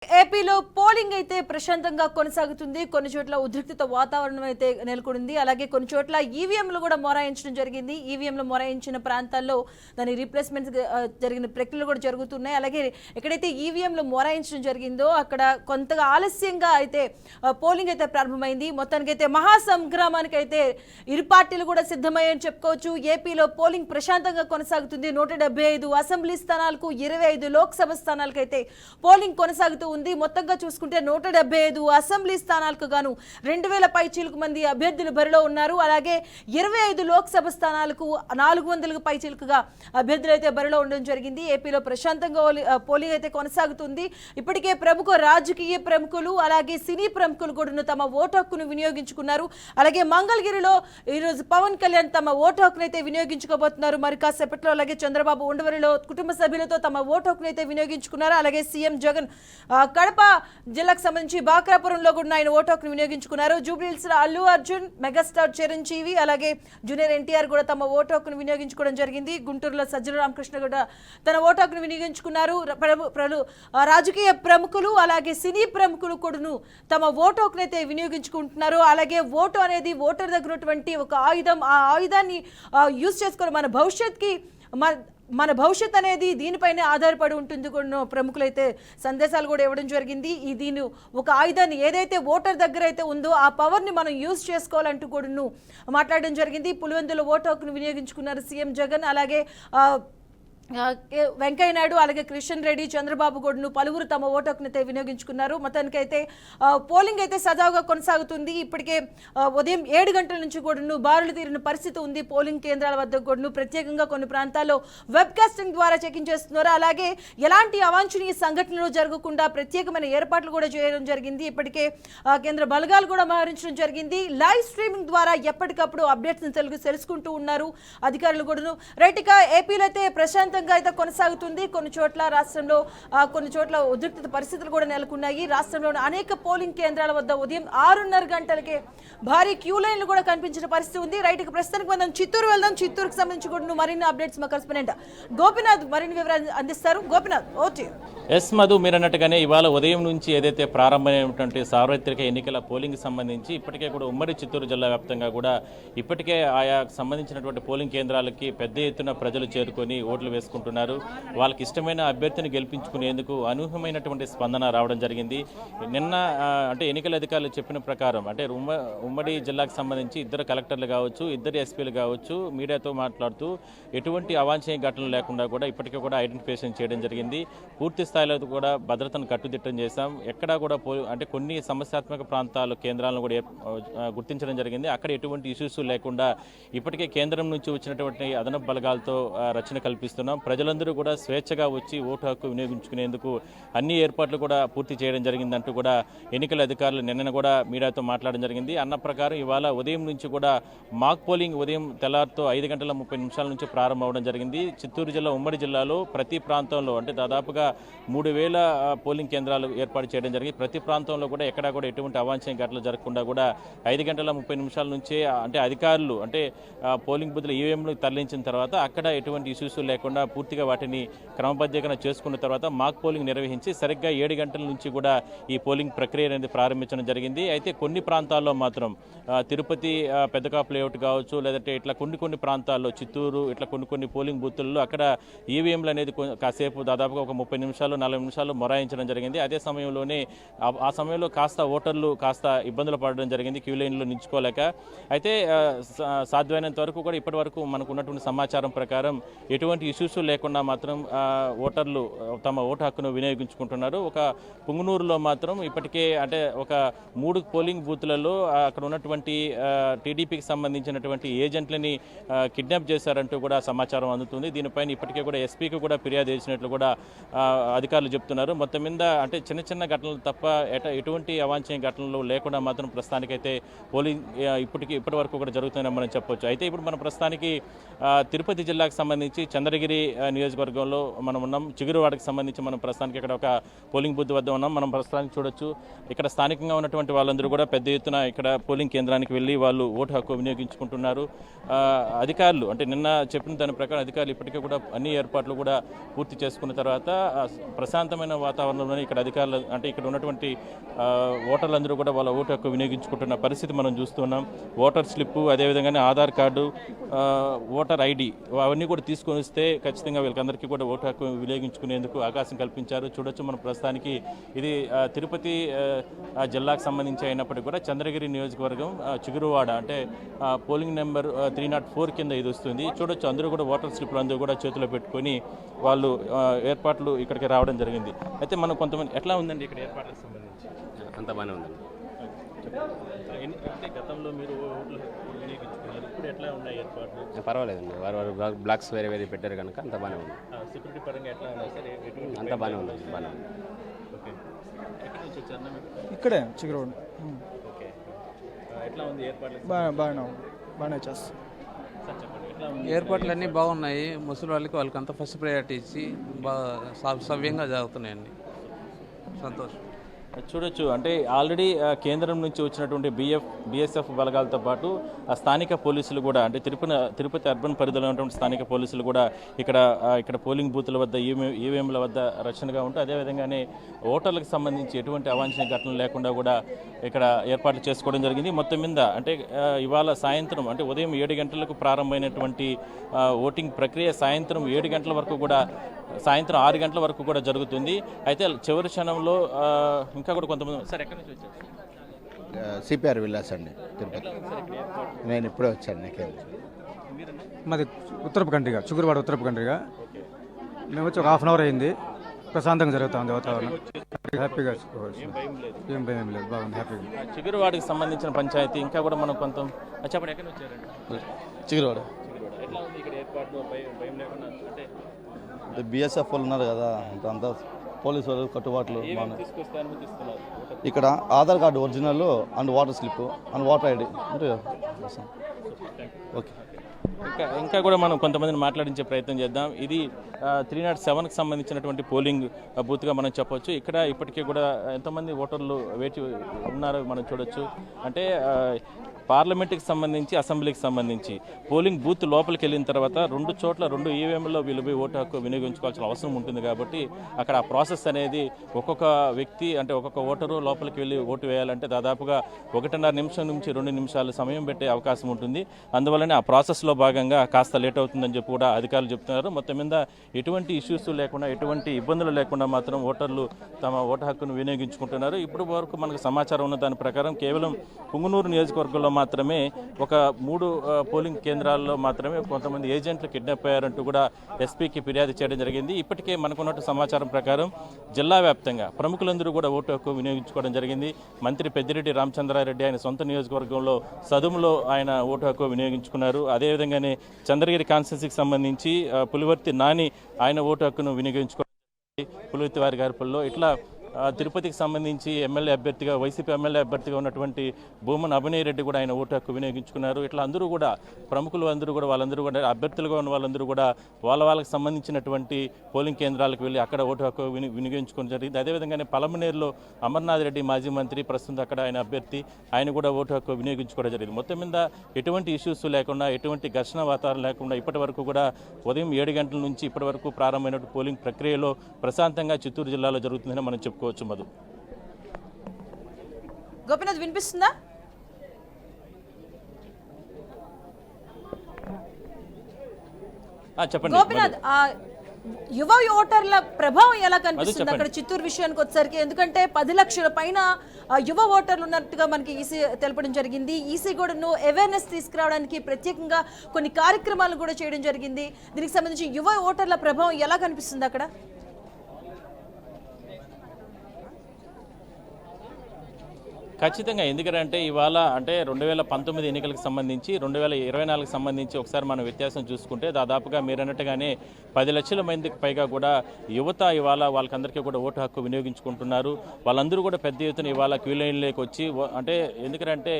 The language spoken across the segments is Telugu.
ఏపీలో పోలింగ్ అయితే ప్రశాంతంగా కొనసాగుతుంది. కొన్ని చోట్ల ఉద్రిక్తత వాతావరణం అయితే నెలకొంది. అలాగే కొన్ని చోట్ల ఈవీఎంలు కూడా మొరాయించడం జరిగింది. ఈవీఎంలు మొరాయించిన ప్రాంతాల్లో దాని రీప్లేస్మెంట్ జరిగిన ప్రక్రియలు కూడా జరుగుతున్నాయి. అలాగే ఎక్కడైతే ఈవీఎంలు మొరాయించడం జరిగిందో అక్కడ కొంతగా ఆలస్యంగా అయితే పోలింగ్ అయితే ప్రారంభమైంది. మొత్తానికి అయితే మహాసంగ్రామానికి అయితే ఇరు పార్టీలు కూడా సిద్ధమయ్యాయని చెప్పుకోవచ్చు. ఏపీలో పోలింగ్ ప్రశాంతంగా కొనసాగుతుంది. 175 అసెంబ్లీ స్థానాలకు 25 లోక్సభ స్థానాలకు అయితే పోలింగ్ కొనసాగుతూ ఉంది. మొత్తంగా చూసుకుంటే 175 అసెంబ్లీ స్థానాలకు గాను 2000 పైచీలకు మంది అభ్యర్థులు బరిలో ఉన్నారు. అలాగే 25 లోక్సభ స్థానాలకు 400 పైచీలుకుగా అభ్యర్థులు అయితే బరిలో ఉండడం జరిగింది. ఏపీలో ప్రశాంతంగా పోలింగ్ అయితే కొనసాగుతుంది. ఇప్పటికే ప్రముఖ రాజకీయ ప్రముఖులు అలాగే సినీ ప్రముఖులు కూడా తమ ఓటు హక్కును వినియోగించుకున్నారు. అలాగే మంగళగిరిలో ఈరోజు పవన్ కళ్యాణ్ తమ ఓటు హక్కును అయితే వినియోగించుకోబోతున్నారు మరి కాసేపట్లో. అలాగే చంద్రబాబు ఉండవల్లిలో కుటుంబ సభ్యులతో తమ ఓటు హక్కును అయితే వినియోగించుకున్నారు. అలాగే సీఎం జగన్ కడప జిల్లాకు సంబంధించి బాక్రాపురంలో కూడా ఆయన ఓటు హక్కును వినియోగించుకున్నారు. జూబ్లీహిల్స్ లో అల్లు అర్జున్, మెగాస్టార్ చిరంజీవి అలాగే జూనియర్ ఎన్టీఆర్ కూడా తమ ఓటు హక్కును వినియోగించుకోవడం జరిగింది. గుంటూరులో సజ్జల రామకృష్ణ కూడా తన ఓటు హక్కును వినియోగించుకున్నారు. రాజకీయ ప్రముఖులు అలాగే సినీ ప్రముఖులు కూడా తమ ఓటు హక్కును అయితే వినియోగించుకుంటున్నారు. అలాగే ఓటు అనేది ఓటర్ దగ్గర ఉన్నటువంటి ఒక ఆయుధం. ఆ ఆయుధాన్ని యూజ్ చేసుకొని మన భవిష్యత్ అనేది దీనిపైనే ఆధారపడి ఉంటుంది. కొన్ని ప్రముఖులైతే సందేశాలు కూడా ఇవ్వడం జరిగింది. దీని ఒక ఆయుధాన్ని ఏదైతే ఓటర్ దగ్గర అయితే ఉందో ఆ పవర్ని మనం యూజ్ చేసుకోవాలంటూ కూడా మాట్లాడడం జరిగింది. పులివెందుల ఓటు హక్కును వినియోగించుకున్నారు సీఎం జగన్. అలాగే వెంకయ్య నాయుడు అలాగే కిషన్ రెడ్డి, చంద్రబాబు గౌడ్ను పలువురు తమ ఓటు హక్కునైతే వినియోగించుకున్నారు. మొత్తానికైతే పోలింగ్ అయితే సజావుగా కొనసాగుతుంది. ఇప్పటికే ఉదయం 7 గంటల నుంచి కూడా బారులు తీరిన పరిస్థితి ఉంది. పోలింగ్ కేంద్రాల వద్ద కూడా ప్రత్యేకంగా కొన్ని ప్రాంతాల్లో వెబ్ కాస్టింగ్ ద్వారా చెకింగ్ చేస్తున్నారు. అలాగే ఎలాంటి అవాంఛనీయ సంఘటనలు జరగకుండా ప్రత్యేకమైన ఏర్పాట్లు కూడా చేయడం జరిగింది. ఇప్పటికే కేంద్ర బలగాలు కూడా మోహరించడం జరిగింది. లైవ్ స్ట్రీమింగ్ ద్వారా ఎప్పటికప్పుడు అప్డేట్స్ తెలుసుకుంటూ ఉన్నారు అధికారులు కూడా. రైట్, ఇక ఏపీలో అయితే ప్రశాంతంగా అయితే కొనసాగుతుంది. కొన్ని చోట్ల రాష్ట్రంలో కొన్ని చోట్ల ఉద్రిక్తత పరిస్థితులు కూడా నెలకొన్నాయి. రాష్ట్రంలోని అనేక పోలింగ్ కేంద్రాల వద్ద ఉదయం 6:30 గంటలకే భారీ క్యూ లైన్లు కూడా కనిపించిన పరిస్థితి ఉంది. రైట్, ఇక ప్రస్తుతానికి మనం చిత్తూరు వెళ్దాం. చిత్తూరుకు సంబంధించి కూడా మరిన్ని అప్డేట్స్ మా కరెస్పాండెంట్ గోపినాథ్ మరిన్ని వివరాలు అందిస్తారు. గోపినాథ్, ఓకే. ఎస్ మధు, మీరు అన్నట్టుగానే ఇవాళ ఉదయం నుంచి ఏదైతే ప్రారంభమైనటువంటి సార్వత్రిక ఎన్నికల పోలింగ్ సంబంధించి ఇప్పటికే కూడా ఉమ్మడి చిత్తూరు జిల్లా వ్యాప్తంగా కూడా ఇప్పటికే ఆయా సంబంధించినటువంటి పోలింగ్ కేంద్రాలకి పెద్ద ఎత్తున ప్రజలు చేరుకొని ఓట్లు వేసుకుంటున్నారు. వాళ్ళకి ఇష్టమైన అభ్యర్థిని గెలిపించుకునేందుకు అనూహ్యమైనటువంటి స్పందన రావడం జరిగింది. నిన్న అంటే ఎన్నికల అధికారులు చెప్పిన ప్రకారం అంటే ఉమ్మడి జిల్లాకు సంబంధించి 2 కలెక్టర్లు కావచ్చు, 2 ఎస్పీలు కావచ్చు మీడియాతో మాట్లాడుతూ ఎటువంటి అవాంఛనీయ ఘటనలు లేకుండా కూడా ఇప్పటికే కూడా ఐడెంటిఫికేషన్ చేయడం జరిగింది. పూర్తి స్థాయిలో కూడా భద్రతను కట్టుదిట్టం చేశాం. ఎక్కడా కూడా అంటే కొన్ని సమస్యాత్మక ప్రాంతాలు కేంద్రాలను కూడా గుర్తించడం జరిగింది. అక్కడ ఎటువంటి ఇష్యూస్ లేకుండా ఇప్పటికే కేంద్రం నుంచి వచ్చినటువంటి అదనపు బలగాలతో రక్షణ కల్పిస్తున్నాం. ప్రజలందరూ కూడా స్వేచ్ఛగా వచ్చి ఓటు హక్కు వినియోగించుకునేందుకు అన్ని ఏర్పాట్లు కూడా పూర్తి చేయడం జరిగిందంటూ కూడా ఎన్నికల అధికారులు నిన్న కూడా మీడియాతో మాట్లాడడం జరిగింది. అన్న ప్రకారం ఇవాళ ఉదయం నుంచి కూడా మాక్ పోలింగ్ ఉదయం తెల్లారితో 5:30 నుంచి ప్రారంభం అవడం జరిగింది. చిత్తూరు జిల్లా ఉమ్మడి జిల్లాలో ప్రతి ప్రాంతంలో అంటే దాదాపుగా 3000 పోలింగ్ కేంద్రాలు ఏర్పాటు చేయడం జరిగింది. ప్రతి ప్రాంతంలో కూడా ఎక్కడా కూడా ఎటువంటి అవాంఛనీయ ఘటనలు జరగకుండా కూడా 5:30 నుంచే అంటే అధికారులు అంటే పోలింగ్ బూత్లు ఈవీఎంలు తరలించిన తర్వాత అక్కడ ఎటువంటి ఇష్యూస్ లేకుండా పూర్తిగా వాటిని క్రమబద్ధీకరణ చేసుకున్న తర్వాత మాక్ పోలింగ్ నిర్వహించి సరిగ్గా 7 గంటల నుంచి కూడా ఈ పోలింగ్ ప్రక్రియ అనేది ప్రారంభించడం జరిగింది. అయితే కొన్ని ప్రాంతాల్లో మాత్రం తిరుపతి పెద్దకాపు లేఅవుట్ కావచ్చు, లేదంటే ఇట్లా కొన్ని ప్రాంతాల్లో చిత్తూరు ఇట్లా కొన్ని పోలింగ్ బూతుల్లో అక్కడ ఈవీఎంలు అనేది కాసేపు దాదాపుగా ఒక 30 నిమిషాలు 40 నిమిషాలు మొరాయించడం జరిగింది. అదే సమయంలోనే ఆ సమయంలో కాస్త ఓటర్లు కాస్త ఇబ్బందులు పడడం జరిగింది క్యూ లైన్లో నిల్చుకోలేక. అయితే సాధ్యమైనంత వరకు కూడా ఇప్పటి వరకు మనకు ఉన్నటువంటి సమాచారం ప్రకారం ఎటువంటి ఇష్యూస్ లేకుండా మాత్రం ఓటర్లు తమ ఓటు హక్కును వినియోగించుకుంటున్నారు. ఒక పుంగనూరులో మాత్రం ఇప్పటికే అంటే ఒక 3 పోలింగ్ బూత్లలో అక్కడ ఉన్నటువంటి టీడీపీకి సంబంధించినటువంటి ఏజెంట్లని కిడ్నాప్ చేశారంటూ కూడా సమాచారం అందుతుంది. దీనిపైన ఇప్పటికే కూడా ఎస్పీకి కూడా ఫిర్యాదు చేసినట్లు కూడా అధికారులు చెప్తున్నారు. మొత్తం మీద అంటే చిన్న ఘటనలు తప్ప ఎటువంటి అవాంఛనీయ ఘటనలు లేకుండా మాత్రం ప్రస్తుతానికైతే పోలింగ్ ఇప్పటి వరకు కూడా జరుగుతుందని మనం చెప్పొచ్చు. అయితే ఇప్పుడు మన ప్రస్తుతానికి తిరుపతి జిల్లాకు సంబంధించి చంద్రగిరి నియోజకవర్గంలో మనం ఉన్నాం. చిగురువాడకి సంబంధించి మనం ప్రస్తుతానికి ఇక్కడ ఒక పోలింగ్ బూత్ వద్ద ఉన్నాం. మనం ప్రస్తుతానికి చూడొచ్చు ఇక్కడ స్థానికంగా ఉన్నటువంటి వాళ్ళందరూ కూడా పెద్ద ఎత్తున ఇక్కడ పోలింగ్ కేంద్రానికి వెళ్ళి వాళ్ళు ఓటు హక్కు వినియోగించుకుంటున్నారు. అధికారులు అంటే నిన్న చెప్పిన దాని ప్రకారం అధికారులు ఇప్పటికే కూడా అన్ని ఏర్పాట్లు కూడా పూర్తి చేసుకున్న తర్వాత ప్రశాంతమైన వాతావరణంలో ఇక్కడ అధికారులు అంటే ఇక్కడ ఉన్నటువంటి ఓటర్లందరూ కూడా వాళ్ళ ఓటు హక్కు వినియోగించుకుంటున్న పరిస్థితి మనం చూస్తున్నాం. ఓటర్ స్లిప్పు అదేవిధంగానే ఆధార్ కార్డు, ఓటర్ ఐడి అవన్నీ కూడా తీసుకొని వస్తే ఖచ్చితంగా వీళ్ళకందరికీ కూడా ఓటు హక్కు వినియోగించుకునేందుకు అవకాశం కల్పించారు. చూడొచ్చు మనం ప్రస్తుతానికి ఇది తిరుపతి జిల్లాకు సంబంధించి అయినప్పటికీ కూడా చంద్రగిరి నియోజకవర్గం చిగురువాడ అంటే పోలింగ్ నెంబర్ 304 కింద ఇది వస్తుంది. చూడొచ్చు అందరూ కూడా ఓటర్ స్లిప్లు అందరూ కూడా చేతిలో పెట్టుకొని వాళ్ళు ఏర్పాట్లు ఇక్కడికి రావడం జరిగింది. అయితే మనం కొంతమంది ఎట్లా ఉందండి ఇక్కడ ఏర్పాట్లకు సంబంధించి? అంత బాగానే ఉంది. అంటే గతంలో మీరు ఓట్లు వినియోగించుకున్నారు, ఇప్పుడు ఎట్లా ఉన్నాయి ఏర్పాట్లు? పర్వాలేదండి, వారు బ్లాక్స్ వేరే వేరే పెట్టారు కనుక అంత బాగానే ఉంది. సెక్యూరిటీ పరంగా ఎట్లా ఉన్నాయి సార్? అంత బాగానే ఉంది, బాగానే ఉంది. ఓకే, ఎక్కడి నుంచి వచ్చారు అన్న మీరు? ఇక్కడే చిగురోడ్. ఓకే, ఎట్లా ఉంది ఏర్పాట్లు? బాగానే చేస్తాం. సార్ చెప్పండి, ఎట్లా ఉంది? ఏర్పాట్లు అన్నీ బాగున్నాయి. ముసలి వాళ్ళకంతా ఫస్ట్ ప్రయారిటీ ఇచ్చి బాగా సవ్యంగా జరుగుతున్నాయండి. సంతోషం. చూడొచ్చు అంటే ఆల్రెడీ కేంద్రం నుంచి వచ్చినటువంటి బిఎస్ఎఫ్ బలగాలతో పాటు స్థానిక పోలీసులు కూడా అంటే తిరుపతి అర్బన్ పరిధిలో ఉన్నటువంటి స్థానిక పోలీసులు కూడా ఇక్కడ పోలింగ్ బూత్ల వద్ద ఈవీఎంల వద్ద రక్షణగా ఉంటూ అదేవిధంగానే ఓటర్లకు సంబంధించి ఎటువంటి అవాంఛనీయ ఘటనలు లేకుండా కూడా ఇక్కడ ఏర్పాట్లు చేసుకోవడం జరిగింది. మొత్తం మీద అంటే ఇవాళ సాయంత్రం అంటే ఉదయం 7 గంటలకు ప్రారంభమైనటువంటి ఓటింగ్ ప్రక్రియ సాయంత్రం 7 గంటల వరకు కూడా సాయంత్రం 6 గంటల వరకు కూడా జరుగుతుంది. అయితే చివరి క్షణంలో ఇంకా కూడా కొంతమంది సార్ ఎక్కడి నుంచి వచ్చారు? సిపిఆర్ విల్లాస్ అండి తిరుపతి. నేను ఇప్పుడే వచ్చాను. మాది ఉత్తరపు చిగురువాడ ఉత్తరపు కంట్రీగా. మేము వచ్చి ఒక హాఫ్ అన్ అవర్ అయింది. ప్రశాంతంగా జరుగుతుంది వాతావరణం. హ్యాపీగా ఏం భయం లేదు, బాగుంది, హ్యాపీగా. చిగురువాడికి సంబంధించిన పంచాయతీ ఇంకా కూడా మనం కొంత చెప్పండి, ఎక్కడి నుంచి వచ్చారండి? చిగురువాడ. ఎట్లా ఉంది ఇక్కడ ఏర్పాట్లు? భయం లేకుండా అంటే బిఎస్ఎఫ్ వాళ్ళు ఉన్నారు కదా, అంతా పోలీసు వాళ్ళు కట్టుబాట్లు. తీసుకొస్తే అనుమతిస్తున్నారు. ఇక్కడ Aadhaar card original and water slip and voter ID అంటే ఓకే. ఇంకా కూడా మనం కొంతమందిని మాట్లాడించే ప్రయత్నం చేద్దాం. ఇది 307కి సంబంధించినటువంటి పోలింగ్ బూత్గా మనం చెప్పొచ్చు. ఇక్కడ ఇప్పటికీ కూడా ఎంతమంది ఓటర్లు వేచి ఉన్నారో మనం చూడొచ్చు. అంటే పార్లమెంట్కి సంబంధించి అసెంబ్లీకి సంబంధించి పోలింగ్ బూత్ లోపలికి వెళ్ళిన తర్వాత 2 చోట్ల 2 ఈవీఎంలో వీళ్ళు పోయి ఓటు హక్కు వినియోగించుకోవాల్సిన అవసరం ఉంటుంది. కాబట్టి అక్కడ ఆ ప్రాసెస్ అనేది ఒక్కొక్క వ్యక్తి అంటే ఒక్కొక్క ఓటరు లోపలికి వెళ్ళి ఓటు వేయాలంటే దాదాపుగా 1.5 నిమిషం నుంచి 2 నిమిషాలు సమయం పెట్టే అవకాశం ఉంటుంది. అందువల్లనే ఆ ప్రాసెస్లో భాగంగా కాస్త లేట్ అవుతుందని చెప్పి కూడా అధికారులు చెప్తున్నారు. మొత్తం మీద ఎటువంటి ఇష్యూస్ లేకుండా ఎటువంటి ఇబ్బందులు లేకుండా మాత్రం ఓటర్లు తమ ఓటు హక్కును వినియోగించుకుంటున్నారు. ఇప్పుడు వరకు మనకు సమాచారం ఉన్న దాని ప్రకారం కేవలం పుంగనూరు నియోజకవర్గంలో మాత్రమే ఒక 3 పోలింగ్ కేంద్రాల్లో మాత్రమే కొంతమంది ఏజెంట్లు కిడ్నాప్ అయ్యారంటూ కూడా ఎస్పీకి ఫిర్యాదు చేయడం జరిగింది. ఇప్పటికే మనకున్నట్టు సమాచారం ప్రకారం జిల్లా వ్యాప్తంగా ప్రముఖులందరూ కూడా ఓటు హక్కు వినియోగించుకోవడం జరిగింది. మంత్రి పెద్దిరెడ్డి రామచంద్రారెడ్డి ఆయన సొంత నియోజకవర్గంలో సదుములో ఆయన ఓటు హక్కు వినియోగించుకున్నారు. అదేవిధంగానే చంద్రగిరి కాన్స్టిట్యున్సీకి సంబంధించి పులివర్తి నాని ఆయన ఓటు హక్కును వినియోగించుకోవడం పులివర్తి వారి గారిపల్లిలో ఇట్లా తిరుపతికి సంబంధించి ఎమ్మెల్యే అభ్యర్థిగా వైసీపీ ఎమ్మెల్యే అభ్యర్థిగా ఉన్నటువంటి భూమన్ అభినయ్ రెడ్డి కూడా ఆయన ఓటు హక్కు వినియోగించుకున్నారు. ఇట్లా అందరూ కూడా ప్రముఖులు అందరూ కూడా వాళ్ళందరూ కూడా అభ్యర్థులుగా ఉన్న వాళ్ళందరూ కూడా వాళ్ళకి సంబంధించినటువంటి పోలింగ్ కేంద్రాలకు వెళ్ళి అక్కడ ఓటు హక్కు వినియోగించుకోవడం జరిగింది. అదేవిధంగానే పలమనేరులో అమర్నాథ్ రెడ్డి మాజీ మంత్రి ప్రస్తుతం అక్కడ ఆయన అభ్యర్థి ఆయన కూడా ఓటు హక్కు వినియోగించుకోవడం జరిగింది. మొత్తం మీద ఎటువంటి ఇష్యూస్ లేకుండా ఎటువంటి ఘర్షణ వాతావరణం లేకుండా ఇప్పటి వరకు కూడా ఉదయం 7 గంటల నుంచి ఇప్పటి వరకు ప్రారంభమైన పోలింగ్ ప్రక్రియలో ప్రశాంతంగా చిత్తూరు జిల్లాలో జరుగుతుందని మనం చెప్పుకోవచ్చు. మధు, గోపినాథ్ వినిపిస్తుందా? చెప్పండి గోపినాథ్, యువ ఓటర్ల ప్రభావం ఎలా కనిపిస్తుంది అక్కడ చిత్తూరు విషయానికి వచ్చేసరికి? ఎందుకంటే 10 లక్షల పైన యువ ఓటర్లు ఉన్నట్టుగా మనకి ఈసీ తెలపడం జరిగింది. ఈసీ కూడా అవేర్నెస్ తీసుకురావడానికి ప్రత్యేకంగా కొన్ని కార్యక్రమాలు కూడా చేయడం జరిగింది. దీనికి సంబంధించి యువ ఓటర్ల ప్రభావం ఎలా కనిపిస్తుంది అక్కడ? ఖచ్చితంగా. ఎందుకంటే ఇవాళ అంటే 2019 ఎన్నికలకు సంబంధించి 2024కి సంబంధించి ఒకసారి మనం వ్యత్యాసం చూసుకుంటే దాదాపుగా మీరన్నట్టుగానే 10 లక్షల మందికి పైగా కూడా యువత ఇవాళ వాళ్ళకందరికీ కూడా ఓటు హక్కు వినియోగించుకుంటున్నారు. వాళ్ళందరూ కూడా పెద్ద ఎత్తున ఇవాళ క్యూ లైన్లోకి వచ్చి అంటే ఎందుకంటే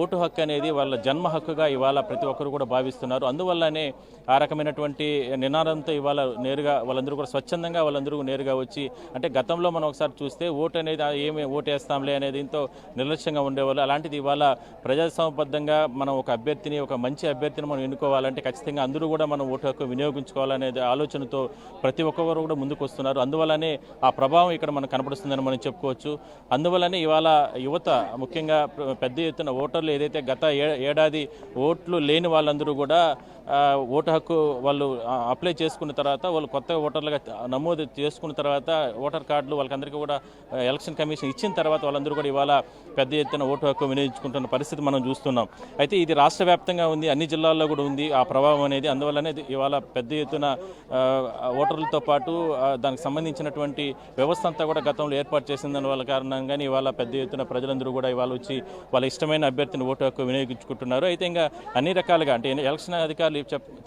ఓటు హక్కు అనేది వాళ్ళ జన్మ హక్కుగా ఇవాళ ప్రతి ఒక్కరు కూడా భావిస్తున్నారు. అందువల్లనే ఆ రకమైనటువంటి నినాదంతో ఇవాళ నేరుగా వాళ్ళందరూ కూడా స్వచ్ఛందంగా వాళ్ళందరూ నేరుగా వచ్చి అంటే గతంలో మనం ఒకసారి చూస్తే ఓటు అనేది ఏమి ఓటు వేస్తాంలే అనే దీంతో నిర్లక్ష్యంగా ఉండేవాళ్ళు. అలాంటిది ఇవాళ ప్రజాస్వామ్యబద్ధంగా మనం ఒక అభ్యర్థిని ఒక మంచి అభ్యర్థిని మనం ఎన్నుకోవాలంటే ఖచ్చితంగా అందరూ కూడా మనం ఓటు హక్కు వినియోగించుకోవాలనే ఆలోచనతో ప్రతి ఒక్కరు కూడా ముందుకు వస్తున్నారు. అందువల్లనే ఆ ప్రభావం ఇక్కడ మనకు కనపడుతుందని మనం చెప్పుకోవచ్చు. అందువల్లనే ఇవాళ యువత ముఖ్యంగా పెద్ద ఎత్తున ఓటర్లు ఏదైతే గత ఏడాది ఓట్లు లేని వాళ్ళందరూ కూడా ఓటు హక్కు వాళ్ళు అప్లై చేసుకున్న తర్వాత వాళ్ళు కొత్త ఓటర్లుగా నమోదు చేసుకున్న తర్వాత ఓటర్ కార్డులు వాళ్ళకందరికీ కూడా ఎలక్షన్ కమిషన్ ఇచ్చిన తర్వాత వాళ్ళందరూ కూడా ఇవాళ పెద్ద ఎత్తున ఓటు హక్కు వినియోగించుకుంటున్న పరిస్థితి మనం చూస్తున్నాం. అయితే ఇది రాష్ట్ర వ్యాప్తంగా ఉంది, అన్ని జిల్లాల్లో కూడా ఉంది ఆ ప్రభావం అనేది. అందువల్లనే ఇవాళ పెద్ద ఎత్తున ఓటర్లతో పాటు దానికి సంబంధించినటువంటి వ్యవస్థ అంతా కూడా గతంలో ఏర్పాటు చేసిందని వాళ్ళ కారణంగానే ఇవాళ పెద్ద ఎత్తున ప్రజలందరూ కూడా ఇవాళ వచ్చి వాళ్ళ ఇష్టమైన అభ్యర్థిని ఓటు హక్కు వినియోగించుకుంటున్నారు. అయితే ఇంకా అన్ని రకాలుగా అంటే ఎలక్షన్ అధికారులు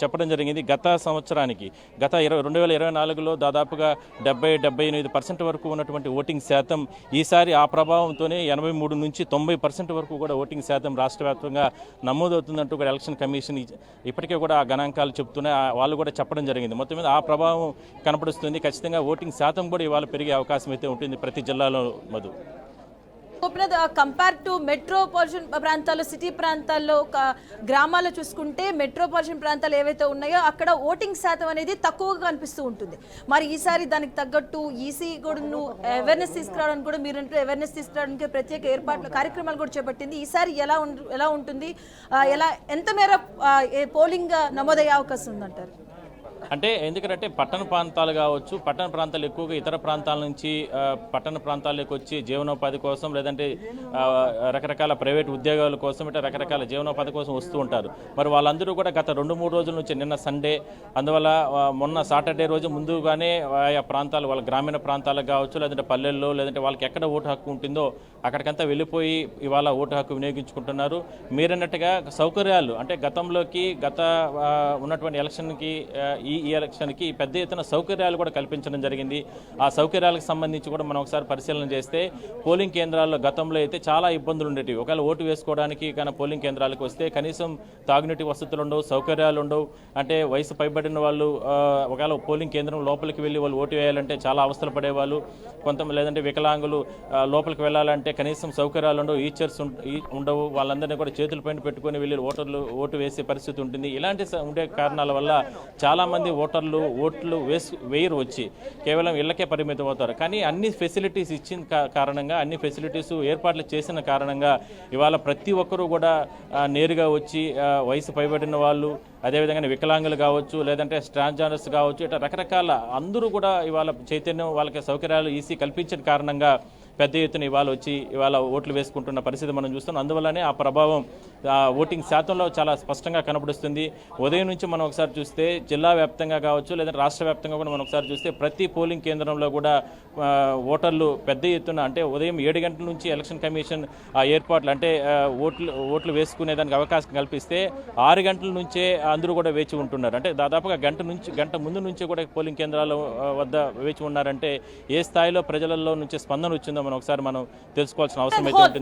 చెప్పడం జరిగింది గత సంవత్సరానికి 2024లో దాదాపుగా 70-78% వరకు ఉన్నటువంటి ఓటింగ్ శాతం ఈసారి ఆ ప్రభావంతోనే 83 నుంచి 90% వరకు కూడా ఓటింగ్ శాతం రాష్ట్ర వ్యాప్తంగా నమోదవుతుందంటూ కూడా ఎలక్షన్ కమిషన్ ఇప్పటికే కూడా ఆ గణాంకాలు చెప్తూనే వాళ్ళు కూడా చెప్పడం జరిగింది. మొత్తం మీద ఆ ప్రభావం కనపడుస్తుంది. ఖచ్చితంగా ఓటింగ్ శాతం కూడా ఇవాళ పెరిగే అవకాశం అయితే ఉంటుంది ప్రతి జిల్లాలో. Madhu Gopinath, compare to metropolitan ప్రాంతాల్లో సిటీ ప్రాంతాల్లో గ్రామాల్లో చూసుకుంటే మెట్రోపాలిటన్ ప్రాంతాలు ఏవైతే ఉన్నాయో అక్కడ ఓటింగ్ శాతం అనేది తక్కువగా కనిపిస్తూ ఉంటుంది. మరి ఈసారి దానికి తగ్గట్టు ఈసీ కూడా అవేర్నెస్ తీసుకురావడానికి కూడా మీరు అవేర్నెస్ తీసుకురావడానికి ప్రత్యేక ఏర్పాట్లు కార్యక్రమాలు కూడా చేపట్టింది. ఈసారి ఎలా ఉంటుంది, ఎంత మేర పోలింగ్ నమోదయ్యే అవకాశం ఉందంటారు? అంటే ఎందుకంటే పట్టణ ప్రాంతాలు కావచ్చు, పట్టణ ప్రాంతాలు ఎక్కువగా ఇతర ప్రాంతాల నుంచి పట్టణ ప్రాంతాల్లోకి వచ్చి జీవనోపాధి కోసం లేదంటే రకరకాల ప్రైవేట్ ఉద్యోగాల కోసం ఇట్లా రకరకాల జీవనోపాధి కోసం వస్తూ ఉంటారు. మరి వాళ్ళందరూ కూడా గత 2-3 రోజుల నుంచి నిన్న సండే, అందువల్ల మొన్న సాటర్డే రోజు ముందుగానే ఆయా ప్రాంతాలు వాళ్ళ గ్రామీణ ప్రాంతాలకు కావచ్చు లేదంటే పల్లెల్లో లేదంటే వాళ్ళకి ఎక్కడ ఓటు హక్కు ఉంటుందో అక్కడికంతా వెళ్ళిపోయి ఇవాళ ఓటు హక్కు వినియోగించుకుంటున్నారు. మీరన్నట్టుగా సౌకర్యాలు అంటే గత ఉన్నటువంటి ఎలక్షన్కి ఈ ఎలక్షన్కి పెద్ద ఎత్తున సౌకర్యాలు కూడా కల్పించడం జరిగింది. ఆ సౌకర్యాలకు సంబంధించి కూడా మనం ఒకసారి పరిశీలన చేస్తే పోలింగ్ కేంద్రాల్లో గతంలో అయితే చాలా ఇబ్బందులు ఉండేవి. ఒకవేళ ఓటు వేసుకోవడానికి కానీ పోలింగ్ కేంద్రాలకు వస్తే కనీసం తాగునీటి వసతులు ఉండవు, సౌకర్యాలు ఉండవు. అంటే వయసు పైబడిన వాళ్ళు ఒకవేళ పోలింగ్ కేంద్రం లోపలికి వెళ్ళి వాళ్ళు ఓటు వేయాలంటే చాలా అవస్థలు పడేవాళ్ళు. లేదంటే వికలాంగులు లోపలికి వెళ్ళాలంటే కనీసం సౌకర్యాలు ఉండవు, ఈచర్స్ ఉండవు. వాళ్ళందరినీ కూడా చేతుల పైన పెట్టుకొని వెళ్ళి ఓటు వేసే పరిస్థితి ఉంటుంది. ఇలాంటి ఉండే కారణాల వల్ల చాలామంది ఓట్లు వేయరు, వచ్చి కేవలం ఇళ్లకే పరిమితం అవుతారు. కానీ అన్ని ఫెసిలిటీస్ ఇచ్చిన కారణంగా, అన్ని ఫెసిలిటీస్ ఏర్పాట్లు చేసిన కారణంగా ఇవాళ ప్రతి ఒక్కరూ కూడా నేరుగా వచ్చి వయసు పైబడిన వాళ్ళు, అదేవిధంగా వికలాంగులు కావచ్చు లేదంటే ట్రాన్స్జెండర్స్ కావచ్చు, ఇట్లా రకరకాల అందరూ కూడా ఇవాళ చైతన్యం వాళ్ళకి సౌకర్యాలు ఈసీ కల్పించిన కారణంగా పెద్ద ఎత్తున ఇవాళ ఓట్లు వేసుకుంటున్న పరిస్థితి మనం చూస్తున్నాం. అందువల్లనే ఆ ప్రభావం ఓటింగ్ శాతంలో చాలా స్పష్టంగా కనబడుస్తుంది. ఉదయం నుంచి మనం ఒకసారి చూస్తే జిల్లా వ్యాప్తంగా కావచ్చు లేదంటే రాష్ట్ర వ్యాప్తంగా కూడా మనం ఒకసారి చూస్తే ప్రతి పోలింగ్ కేంద్రంలో కూడా ఓటర్లు పెద్ద ఎత్తున అంటే ఉదయం 7 గంటల నుంచి ఎలక్షన్ కమిషన్ ఆ ఏర్పాట్లు అంటే ఓట్లు వేసుకునే దానికి అవకాశం కల్పిస్తే 6 గంటల నుంచే అందరూ కూడా వేచి ఉంటున్నారు. అంటే దాదాపుగా గంట ముందు నుంచే కూడా పోలింగ్ కేంద్రాల వద్ద వేచి ఉన్నారంటే ఏ స్థాయిలో ప్రజలలో నుంచి స్పందన వచ్చిందో మనం ఒకసారి తెలుసుకోవాల్సిన అవసరం అయితే ఉంటుంది.